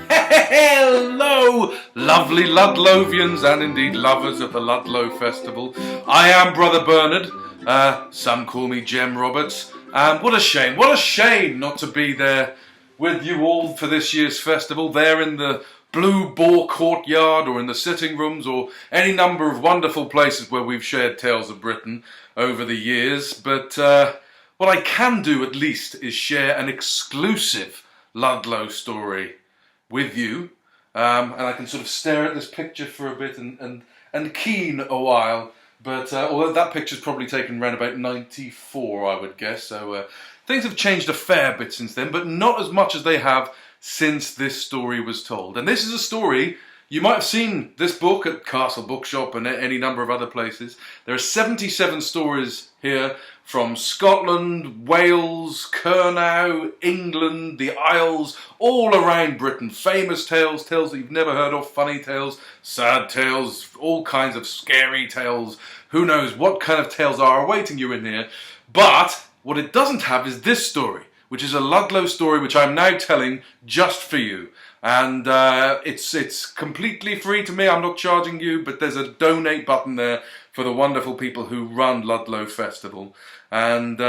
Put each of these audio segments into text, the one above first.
Hello, lovely Ludlovians and indeed lovers of the Ludlow Festival. I am Brother Bernard. Some call me Jem Roberts. And what a shame not to be there with you all for this year's festival, there in the Blue Boar Courtyard or in the sitting rooms or any number of wonderful places where we've shared tales of Britain over the years. But what I can do at least is share an exclusive Ludlow story with you, and I can sort of stare at this picture for a bit and keen a while, but although that picture's probably taken around about 94, I would guess, so things have changed a fair bit since then, but not as much as they have since this story was told. And this is a story, you might have seen this book at Castle Bookshop and any number of other places. There are 77 stories here from Scotland, Wales, Kernow, England, the Isles, all around Britain. Famous tales, tales that you've never heard of, funny tales, sad tales, all kinds of scary tales. Who knows what kind of tales are awaiting you in here. But what it doesn't have is this story, which is a Ludlow story which I'm now telling just for you. And it's completely free to me, I'm not charging you, but there's a donate button there for the wonderful people who run Ludlow Festival. And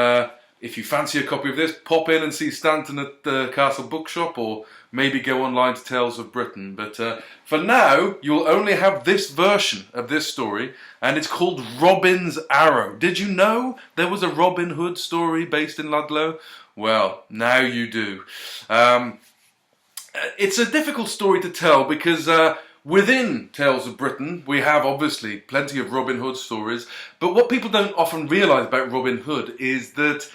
if you fancy a copy of this, pop in and see Stanton at the Castle Bookshop, or maybe go online to Tales of Britain. But for now, you'll only have this version of this story, and it's called Robin's Arrow. Did you know there was a Robin Hood story based in Ludlow? Well, now you do. It's a difficult story to tell because within Tales of Britain we have obviously plenty of Robin Hood stories, but what people don't often realise about Robin Hood is that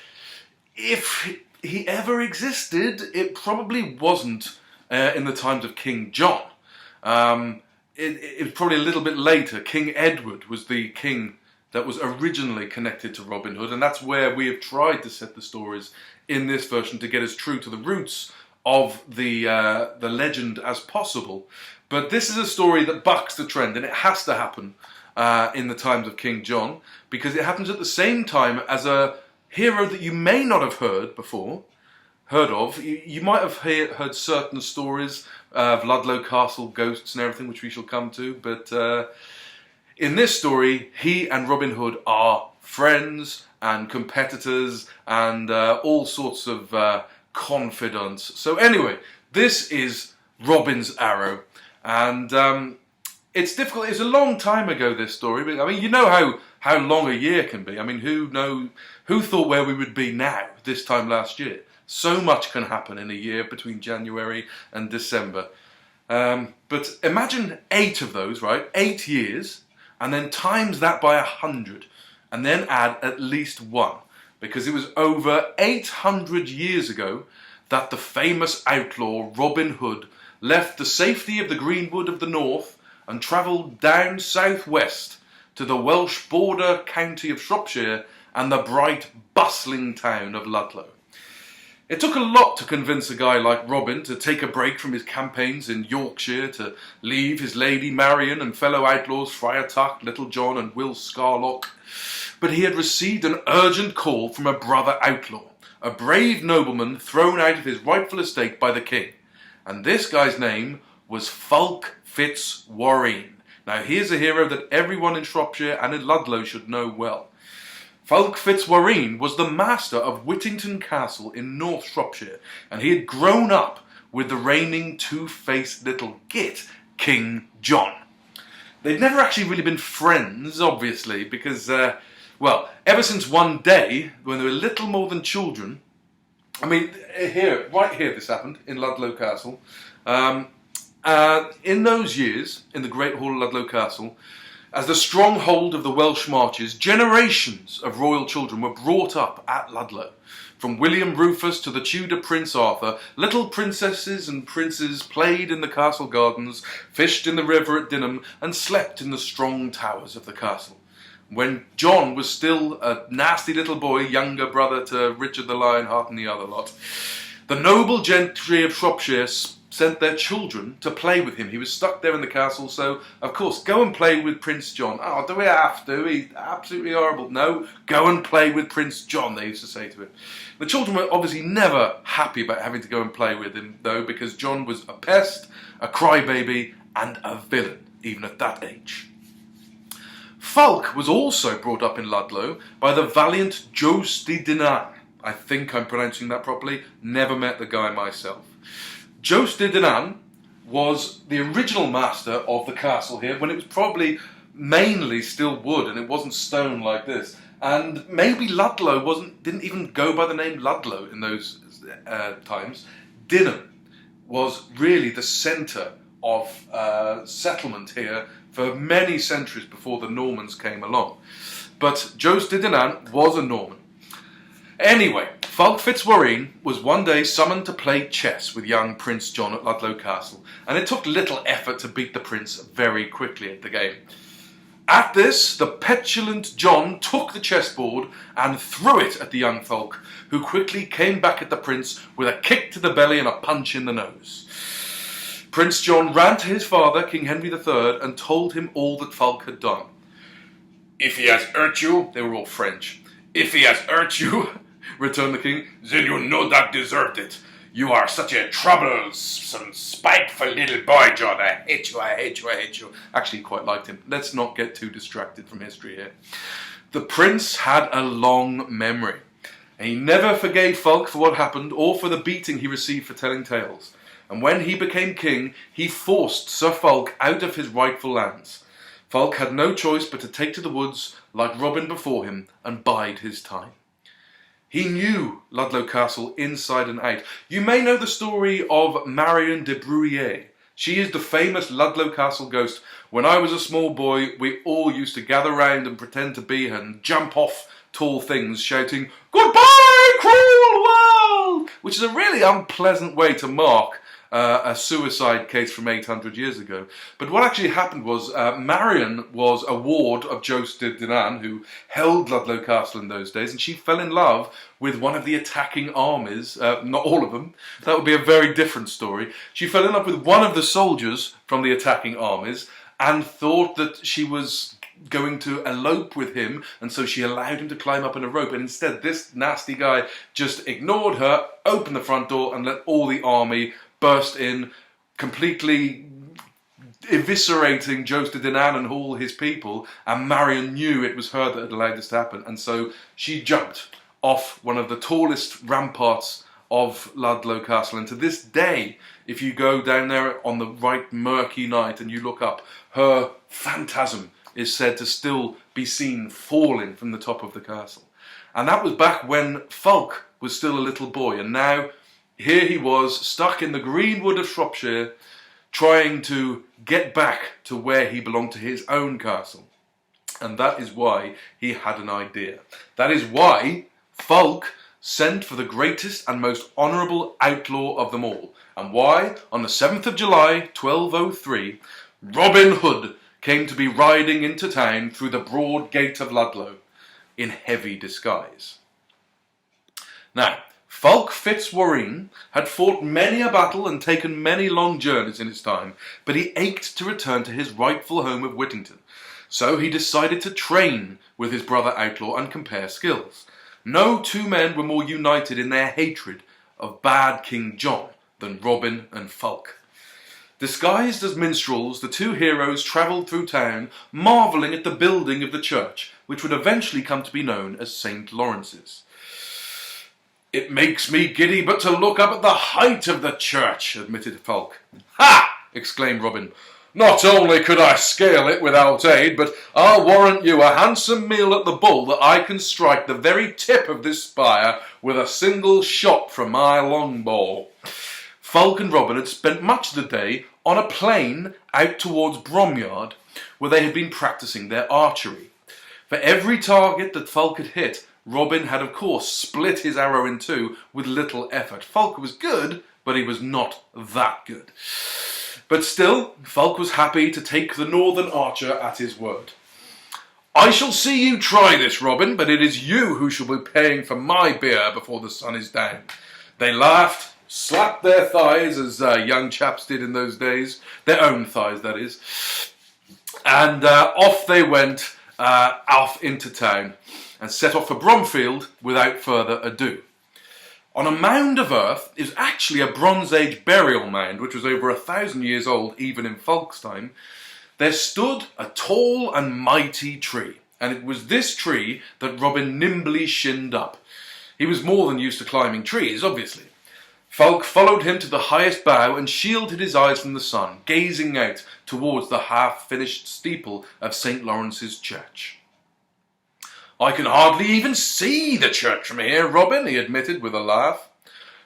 if he ever existed, it probably wasn't in the times of King John. It was probably a little bit later. King Edward was the king that was originally connected to Robin Hood, and that's where we have tried to set the stories in this version to get as true to the roots of the legend as possible. But this is a story that bucks the trend, and it has to happen in the times of King John, because it happens at the same time as a hero that you may not have heard of. You might have heard certain stories of Ludlow Castle ghosts and everything, which we shall come to, but in this story, he and Robin Hood are friends and competitors and all sorts of confidants. So anyway, this is Robin's Arrow, and it's difficult. It's a long time ago, this story, but I mean, you know how long a year can be. I mean, who thought where we would be now this time last year? So much can happen in a year between January and December. But imagine 8 of those, right? 8 years, and then times that by 100, and then add at least 1. Because it was over 800 years ago that the famous outlaw Robin Hood left the safety of the greenwood of the north and travelled down southwest to the Welsh border county of Shropshire and the bright, bustling town of Ludlow. It took a lot to convince a guy like Robin to take a break from his campaigns in Yorkshire, to leave his lady Marian and fellow outlaws Friar Tuck, Little John and Will Scarlock. But he had received an urgent call from a brother outlaw, a brave nobleman thrown out of his rightful estate by the king. And this guy's name was Fulk Fitzwarine. Now here's a hero that everyone in Shropshire and in Ludlow should know well. Fulk Fitzwarine was the master of Whittington Castle in North Shropshire, and he had grown up with the reigning two-faced little git, King John. They'd never actually really been friends, obviously, because well, ever since one day, when they were little more than children, I mean, right here this happened, in Ludlow Castle. In those years, in the Great Hall of Ludlow Castle, as the stronghold of the Welsh Marches, generations of royal children were brought up at Ludlow. From William Rufus to the Tudor Prince Arthur, little princesses and princes played in the castle gardens, fished in the river at Dinham, and slept in the strong towers of the castle. When John was still a nasty little boy, younger brother to Richard the Lionheart and the other lot, the noble gentry of Shropshire sent their children to play with him. He was stuck there in the castle, so of course, go and play with Prince John. Oh, do we have to? He's absolutely horrible. No, go and play with Prince John, they used to say to him. The children were obviously never happy about having to go and play with him, though, because John was a pest, a crybaby, and a villain, even at that age. Fulk was also brought up in Ludlow by the valiant Jos de Dinan. I think I'm pronouncing that properly. Never met the guy myself. Jos de Dinan was the original master of the castle here when it was probably mainly still wood and it wasn't stone like this. And maybe Ludlow didn't even go by the name Ludlow in those times. Dinan was really the centre of settlement here for many centuries before the Normans came along. But Jos de Dinan was a Norman. Anyway, Fulk Fitzwarine was one day summoned to play chess with young Prince John at Ludlow Castle, and it took little effort to beat the prince very quickly at the game. At this, the petulant John took the chessboard and threw it at the young Fulk, who quickly came back at the prince with a kick to the belly and a punch in the nose. Prince John ran to his father, King Henry III, and told him all that Fulk had done. "If he has hurt you," they were all French, "if he has hurt you," returned the king, "then you no doubt deserved it. You are such a troublesome, spiteful little boy, John. I hate you, I hate you, I hate you." Actually, quite liked him. Let's not get too distracted from history here. The prince had a long memory, and he never forgave Fulk for what happened or for the beating he received for telling tales. And when he became king, he forced Sir Fulk out of his rightful lands. Fulk had no choice but to take to the woods, like Robin before him, and bide his time. He knew Ludlow Castle inside and out. You may know the story of Marion de Bruyere. She is the famous Ludlow Castle ghost. When I was a small boy, we all used to gather round and pretend to be her and jump off tall things, shouting, "Goodbye, cruel world!" which is a really unpleasant way to mark a suicide case from 800 years ago. But what actually happened was Marion was a ward of Jos de Dinan, who held Ludlow Castle in those days, and she fell in love with one of the attacking armies, not all of them, that would be a very different story. She fell in love with one of the soldiers from the attacking armies and thought that she was going to elope with him, and so she allowed him to climb up in a rope, and instead this nasty guy just ignored her, opened the front door and let all the army burst in, completely eviscerating Jos de Dinan and all his people, and Marion knew it was her that had allowed this to happen, and so she jumped off one of the tallest ramparts of Ludlow Castle, and to this day, if you go down there on the right murky night and you look up, her phantasm is said to still be seen falling from the top of the castle. And that was back when Fulk was still a little boy, and now here he was, stuck in the greenwood of Shropshire, trying to get back to where he belonged, to his own castle. And that is why he had an idea. That is why Fulk sent for the greatest and most honourable outlaw of them all. And why, on the 7th of July, 1203, Robin Hood came to be riding into town through the broad gate of Ludlow in heavy disguise. Now, Fulk Fitzwarine had fought many a battle and taken many long journeys in his time, but he ached to return to his rightful home of Whittington. So he decided to train with his brother outlaw and compare skills. No two men were more united in their hatred of bad King John than Robin and Fulk. Disguised as minstrels, the two heroes travelled through town, marvelling at the building of the church, which would eventually come to be known as St. Lawrence's. "It makes me giddy but to look up at the height of the church," admitted Fulk. "Ha!" exclaimed Robin. "Not only could I scale it without aid, but I'll warrant you a handsome meal at the Bull that I can strike the very tip of this spire with a single shot from my longbow." Fulk and Robin had spent much of the day on a plain out towards Bromyard, where they had been practising their archery. For every target that Fulk had hit, Robin had of course split his arrow in two with little effort. Fulk was good, but he was not that good. But still, Fulk was happy to take the northern archer at his word. "I shall see you try this, Robin, but it is you who shall be paying for my beer before the sun is down." They laughed, slapped their thighs, as young chaps did in those days, their own thighs, that is, and off they went off into town and set off for Bromfield without further ado. On a mound of earth is actually a Bronze Age burial mound, which was over 1,000 years old, even in Fulk's time. There stood a tall and mighty tree, and it was this tree that Robin nimbly shinned up. He was more than used to climbing trees, obviously. Fulk followed him to the highest bough and shielded his eyes from the sun, gazing out towards the half-finished steeple of St. Lawrence's Church. "I can hardly even see the church from here, Robin," he admitted with a laugh.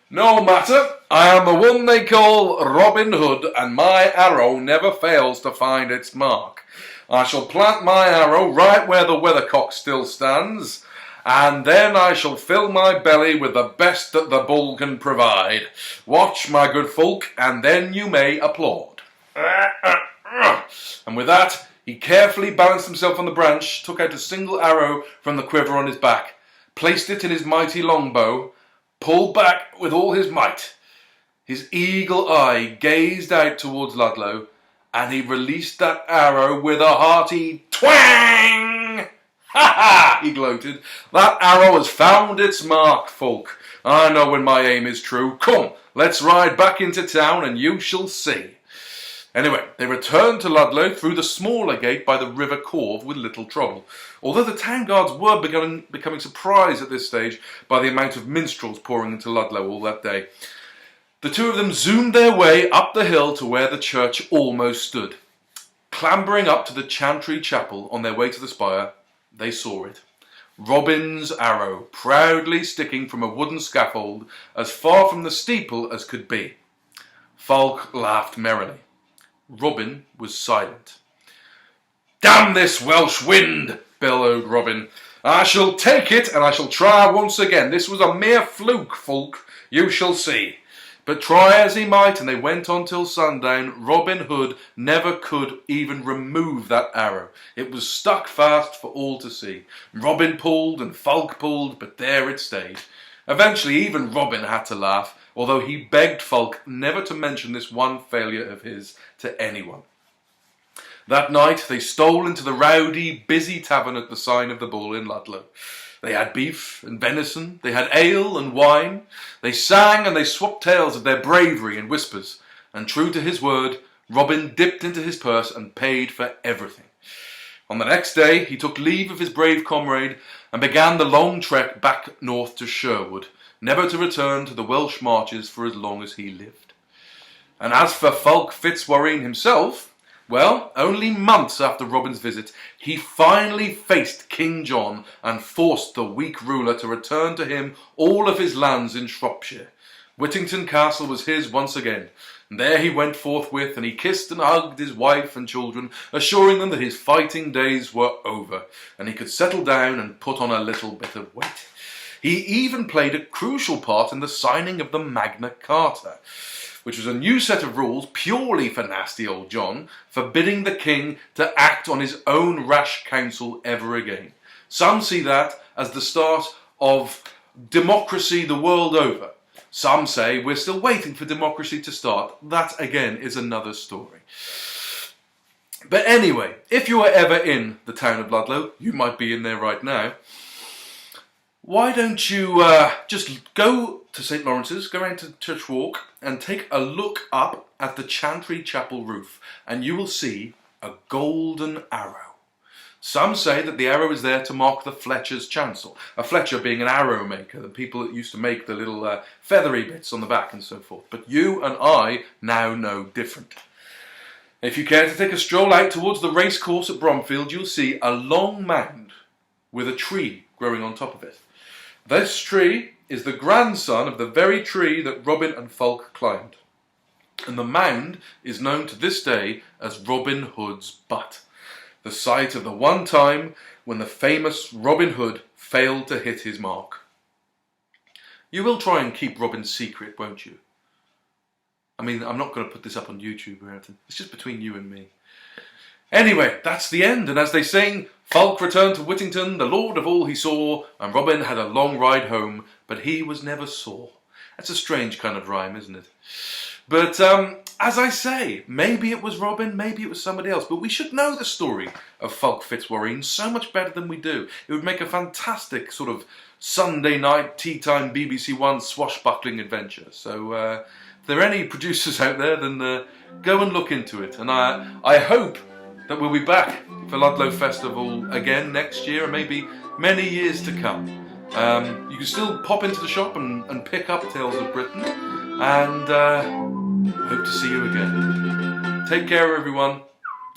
"No matter, I am the one they call Robin Hood, and my arrow never fails to find its mark. I shall plant my arrow right where the weathercock still stands, and then I shall fill my belly with the best that the bull can provide. Watch, my good folk, and then you may applaud." And with that, he carefully balanced himself on the branch, took out a single arrow from the quiver on his back, placed it in his mighty longbow, pulled back with all his might. His eagle eye gazed out towards Ludlow, and he released that arrow with a hearty twang. "Ha ha!" he gloated. "That arrow has found its mark, folk. I know when my aim is true. Come, let's ride back into town and you shall see." Anyway, they returned to Ludlow through the smaller gate by the River Corve with little trouble, although the town guards were becoming surprised at this stage by the amount of minstrels pouring into Ludlow all that day. The two of them zoomed their way up the hill to where the church almost stood. Clambering up to the chantry chapel on their way to the spire, they saw it. Robin's arrow, proudly sticking from a wooden scaffold as far from the steeple as could be. Fulk laughed merrily. Robin was silent. "Damn this Welsh wind!" bellowed Robin. "I shall take it, and I shall try once again. This was a mere fluke, Fulk, you shall see." But try as he might, and they went on till sundown, Robin Hood never could even remove that arrow. It was stuck fast for all to see. Robin pulled and Fulk pulled, but there it stayed. Eventually even Robin had to laugh, although he begged Fulk never to mention this one failure of his to anyone. That night they stole into the rowdy, busy tavern at the Sign of the Bull in Ludlow. They had beef and venison, they had ale and wine, they sang and they swapped tales of their bravery in whispers, and true to his word, Robin dipped into his purse and paid for everything. On the next day he took leave of his brave comrade and began the long trek back north to Sherwood, never to return to the Welsh marches for as long as he lived. And as for Fulk Fitzwarine himself, well, only months after Robin's visit, he finally faced King John and forced the weak ruler to return to him all of his lands in Shropshire. Whittington Castle was his once again, and there he went forthwith, and he kissed and hugged his wife and children, assuring them that his fighting days were over, and he could settle down and put on a little bit of weight. He even played a crucial part in the signing of the Magna Carta, which was a new set of rules purely for nasty old John, forbidding the king to act on his own rash counsel ever again. Some see that as the start of democracy the world over. Some say we're still waiting for democracy to start. That, again, is another story. But anyway, if you are ever in the town of Ludlow, you might be in there right now, why don't you just go to St. Lawrence's, go around to Church Walk, and take a look up at the Chantry Chapel roof, and you will see a golden arrow. Some say that the arrow is there to mark the Fletcher's chancel, a Fletcher being an arrow maker, the people that used to make the little feathery bits on the back and so forth. But you and I now know different. If you care to take a stroll out towards the racecourse at Bromfield, you'll see a long mound with a tree growing on top of it. This tree is the grandson of the very tree that Robin and Fulk climbed. And the mound is known to this day as Robin Hood's Butt, the site of the one time when the famous Robin Hood failed to hit his mark. You will try and keep Robin's secret, won't you? I mean, I'm not going to put this up on YouTube or anything. It's just between you and me. Anyway, that's the end, and as they sing, Fulk returned to Whittington, the lord of all he saw, and Robin had a long ride home, but he was never sore. That's a strange kind of rhyme, isn't it? But as I say, maybe it was Robin, maybe it was somebody else, but we should know the story of Fulk Fitzwarren so much better than we do. It would make a fantastic sort of Sunday night, tea time, BBC One swashbuckling adventure. So if there are any producers out there, then go and look into it. And I hope that we'll be back for Ludlow Festival again next year, and maybe many years to come. You can still pop into the shop and pick up Tales of Britain, and hope to see you again. Take care, everyone.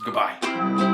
Goodbye.